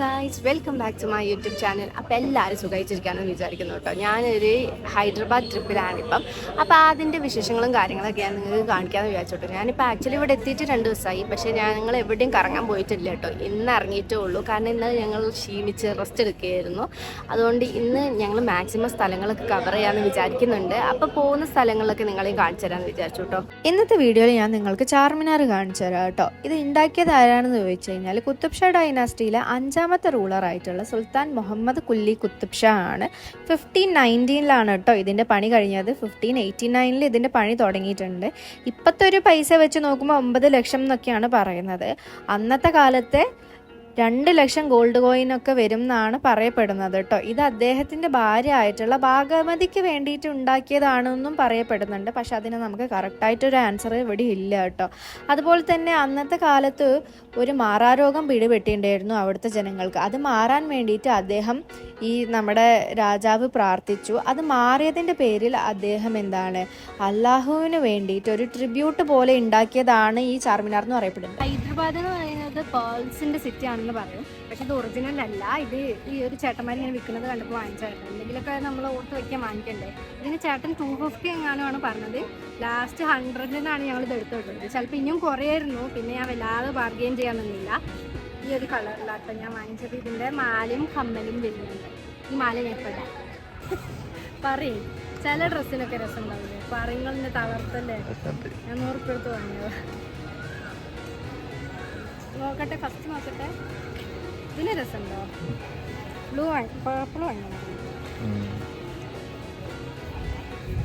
Guys, welcome back to my YouTube channel. അപ്പോൾ എല്ലാവരും സുഖമായിട്ടിരിക്കാമെന്ന് വിചാരിക്കുന്നു കേട്ടോ. ഞാനൊരു ഹൈദരാബാദ് ട്രിപ്പിലാണിപ്പം. അപ്പോൾ അതിൻ്റെ വിശേഷങ്ങളും കാര്യങ്ങളൊക്കെ ഞാൻ നിങ്ങൾക്ക് കാണിക്കാമെന്ന് വിചാരിച്ചോട്ടോ. ഞാനിപ്പോൾ ആക്ച്വലി ഇവിടെ എത്തിയിട്ട് 2 ദിവസമായി, പക്ഷേ ഞങ്ങൾ എവിടെയും കറങ്ങാൻ പോയിട്ടില്ല കേട്ടോ. ഇന്ന് ഇറങ്ങിയിട്ടേ ഉള്ളൂ. കാരണം ഇന്ന് ഞങ്ങൾ ക്ഷീണിച്ച് റെസ്റ്റ് എടുക്കുകയായിരുന്നു. അതുകൊണ്ട് ഇന്ന് ഞങ്ങൾ മാക്സിമം സ്ഥലങ്ങളൊക്കെ കവർ ചെയ്യാമെന്ന് വിചാരിക്കുന്നുണ്ട്. അപ്പോൾ പോകുന്ന സ്ഥലങ്ങളിലൊക്കെ നിങ്ങളെയും കാണിച്ചു തരാമെന്ന് വിചാരിച്ചു കേട്ടോ. ഇന്നത്തെ വീഡിയോയിൽ ഞാൻ നിങ്ങൾക്ക് ചാർമിനാർ കാണിച്ചു തരാം കേട്ടോ. ഇത് ഉണ്ടാക്കിയത് ആരാണെന്ന് ചോദിച്ചു കഴിഞ്ഞാൽ കുത്തബ് ഷാ ഡൈനാസ്റ്റിയിലെ 5ാമത്തെ റൂളറായിട്ടുള്ള സുൽത്താൻ മുഹമ്മദ് കുല്ലി കുത്തബ് ഷാ ആണ്. 1519 കേട്ടോ ഇതിൻ്റെ പണി കഴിഞ്ഞത്. 1589 ഇതിൻ്റെ പണി തുടങ്ങിയിട്ടുണ്ട്. ഇപ്പോഴത്തെ ഒരു പൈസ വെച്ച് നോക്കുമ്പോൾ 9 ലക്ഷം എന്നൊക്കെയാണ് പറയുന്നത്. അന്നത്തെ കാലത്തെ 2 ലക്ഷം ഗോൾഡ് കോയിനൊക്കെ വരും എന്നാണ് പറയപ്പെടുന്നത് കേട്ടോ. ഇത് അദ്ദേഹത്തിൻ്റെ ഭാര്യ ആയിട്ടുള്ള ഭാഗമതിക്ക് വേണ്ടിയിട്ട് ഉണ്ടാക്കിയതാണെന്നും പറയപ്പെടുന്നുണ്ട്. പക്ഷെ അതിന് നമുക്ക് കറക്റ്റായിട്ടൊരു ആൻസർ ഇവിടെ ഇല്ല കേട്ടോ. അതുപോലെ തന്നെ അന്നത്തെ കാലത്ത് ഒരു മാറാരോഗം പിടിപെട്ടിട്ടുണ്ടായിരുന്നു അവിടുത്തെ ജനങ്ങൾക്ക്. അത് മാറാൻ വേണ്ടിയിട്ട് അദ്ദേഹം നമ്മുടെ രാജാവ് പ്രാർത്ഥിച്ചു. അത് മാറിയതിൻ്റെ പേരിൽ അദ്ദേഹം അള്ളാഹുവിന് വേണ്ടിയിട്ട് ഒരു ട്രിബ്യൂട്ട് പോലെ ഉണ്ടാക്കിയതാണ് ഈ ചാർമിനാർ എന്ന് പറയപ്പെടുന്നത്. ഹൈദരാബാദ് എന്ന് പറയുന്നത് പേൾസിൻ്റെ സിറ്റി ആണെന്ന് പറയും. പക്ഷെ ഇത് ഒറിജിനൽ അല്ല. ഇത് ഈ ഒരു ചേട്ടന്മാർ ഇങ്ങനെ വിൽക്കുന്നത് കണ്ടപ്പോൾ വാങ്ങിച്ചായിരുന്നു. എന്തെങ്കിലുമൊക്കെ നമ്മൾ ഓർത്ത് വയ്ക്കാൻ വാങ്ങിക്കണ്ടേ. ഇതിന് ചേട്ടൻ 250 എങ്ങാനുമാണ് പറഞ്ഞത്. ലാസ്റ്റ് 100-നാണ് ഞങ്ങളിത് എടുത്തിട്ടുള്ളത്. ചിലപ്പോൾ ഇനിയും കുറയായിരുന്നു. പിന്നെ ഞാൻ വല്ലാതെ ബാർഗെയിൻ ചെയ്യാൻ നിന്നില്ല. ഈ ഒരു കളറിലാട്ടോ ഞാൻ വാങ്ങിച്ചത്. ഇതിൻ്റെ മാലയും കമ്മലും വരുന്നുണ്ട്. ഈ മാല ഞാൻ ഇപ്പോഴാണ് പറയും. ചില ഡ്രസ്സിനൊക്കെ രസം ഉണ്ടാവില്ലേ. പറയുന്നതിൻ്റെ തളർത്തല്ലേ. ഞാൻ 100 രൂപ എടുത്ത് വാങ്ങിയത്. നോക്കട്ടെ, ഫസ്റ്റ് നോക്കട്ടെ. ഇതിന് രസമുണ്ടോ? ബ്ലൂ പർപ്പിൾ വാങ്ങിയോ?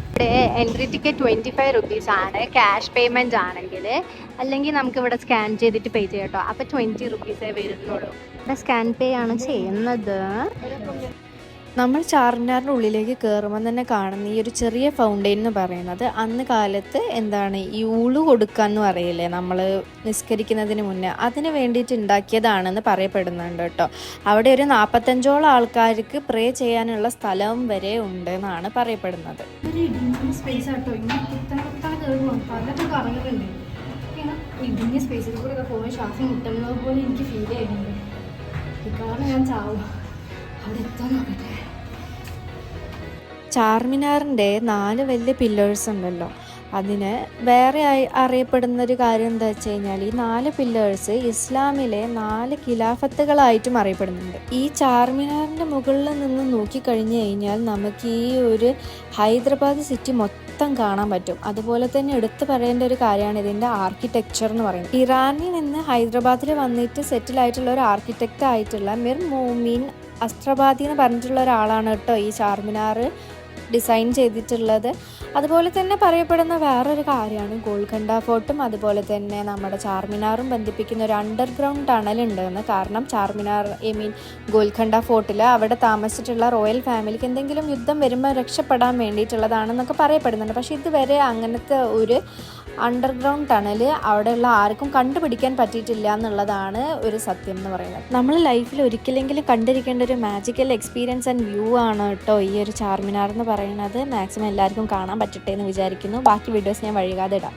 ഇവിടെ എൻട്രി ടിക്കറ്റ് 25 റുപ്പീസ് ആണ് ക്യാഷ് പേയ്മെൻറ്റ് ആണെങ്കിൽ. അല്ലെങ്കിൽ നമുക്കിവിടെ സ്കാൻ ചെയ്തിട്ട് പേ ചെയ്യാം കേട്ടോ. അപ്പോൾ 20 റുപ്പീസേ വരുന്നുള്ളൂ. ഇവിടെ സ്കാൻ പേ ആണ് ചെയ്യുന്നത്. നമ്മൾ ചാർമിനാറിൻ്റെ ഉള്ളിലേക്ക് കയറുമ്പോൾ തന്നെ കാണുന്ന ഈ ഒരു ചെറിയ ഫൗണ്ടെയിൻ എന്ന് പറയുന്നത് അന്ന് കാലത്ത് ഈ ഊളു കൊടുക്കാന്ന് പറയില്ലേ നമ്മൾ നിസ്കരിക്കുന്നതിന് മുന്നേ, അതിന് വേണ്ടിയിട്ട് ഉണ്ടാക്കിയതാണെന്ന് പറയപ്പെടുന്നുണ്ട് കേട്ടോ. അവിടെ ഒരു 45ഓളം ആൾക്കാർക്ക് പ്രേ ചെയ്യാനുള്ള സ്ഥലവും വരെ ഉണ്ട് എന്നാണ് പറയപ്പെടുന്നത്. ഇടിഞ്ഞ സ്പേസിൽ കൂടെ പോകാൻ ശ്വാസം മുട്ടുന്നത് പോലെ എനിക്ക് ഫീൽ ചെയ്യുന്നുണ്ട്. കാരണം ഞാൻ ചാവും. അവിടെ എത്താൻ നോക്കട്ടെ. ചാർമിനാറിൻ്റെ 4 വലിയ പില്ലേഴ്സ് ഉണ്ടല്ലോ, അതിന് വേറെ അറിയപ്പെടുന്നൊരു കാര്യം എന്താ വെച്ച് കഴിഞ്ഞാൽ ഈ 4 പില്ലേഴ്സ് ഇസ്ലാമിലെ 4 ഖിലാഫത്തുകളായിട്ടും അറിയപ്പെടുന്നുണ്ട്. ഈ ചാർമിനാറിൻ്റെ മുകളിൽ നിന്ന് നോക്കിക്കഴിഞ്ഞു കഴിഞ്ഞാൽ നമുക്ക് ഈ ഒരു ഹൈദരാബാദ് സിറ്റി മൊത്തം കാണാൻ പറ്റും. അതുപോലെ തന്നെ എടുത്തു പറയേണ്ട ഒരു കാര്യമാണ് ഇതിൻ്റെ ആർക്കിടെക്ചർ എന്ന് പറയുന്നത്. ഇറാനിൽ നിന്ന് ഹൈദരാബാദിൽ വന്നിട്ട് സെറ്റിലായിട്ടുള്ള ഒരു ആർക്കിടെക്റ്റ് ആയിട്ടുള്ള മിർ മോമിൻ അസ്ത്രബാദി എന്ന് പറഞ്ഞിട്ടുള്ള ഒരാളാണ് കേട്ടോ ഈ ചാർമിനാർ ഡിസൈൻ ചെയ്തിട്ടുള്ളത്. അതുപോലെ തന്നെ പറയപ്പെടുന്ന വേറൊരു കാര്യമാണ് ഗോൽക്കണ്ട ഫോർട്ടും അതുപോലെ തന്നെ നമ്മുടെ ചാർമിനാറും ബന്ധിപ്പിക്കുന്ന ഒരു അണ്ടർഗ്രൗണ്ട് ടണൽ ഉണ്ടെന്ന്. കാരണം ഗോൽക്കണ്ട ഫോർട്ടിൽ അവിടെ താമസിച്ചിട്ടുള്ള റോയൽ ഫാമിലിക്ക് എന്തെങ്കിലും യുദ്ധം വരുമ്പോൾ രക്ഷപ്പെടാൻ വേണ്ടിയിട്ടുള്ളതാണെന്നൊക്കെ പറയപ്പെടുന്നുണ്ട്. പക്ഷേ ഇതുവരെ അങ്ങനത്തെ ഒരു അണ്ടർഗ്രൗണ്ട് ടണൽ അവിടെയുള്ള ആർക്കും കണ്ടുപിടിക്കാൻ പറ്റിയിട്ടില്ല എന്നുള്ളതാണ് ഒരു സത്യം എന്ന് പറയുന്നത്. നമ്മൾ ലൈഫിൽ ഒരിക്കലെങ്കിലും കണ്ടിരിക്കേണ്ട ഒരു മാജിക്കൽ എക്സ്പീരിയൻസ് ആൻഡ് വ്യൂ ആണ് കേട്ടോ ഈ ഒരു ചാർമിനാർ എന്ന് പറയുന്നത്. മാക്സിമം എല്ലാവർക്കും കാണാൻ പറ്റട്ടെ എന്ന് വിചാരിക്കുന്നു. ബാക്കി വീഡിയോസ് ഞാൻ വൈകാതെ ഇടാം.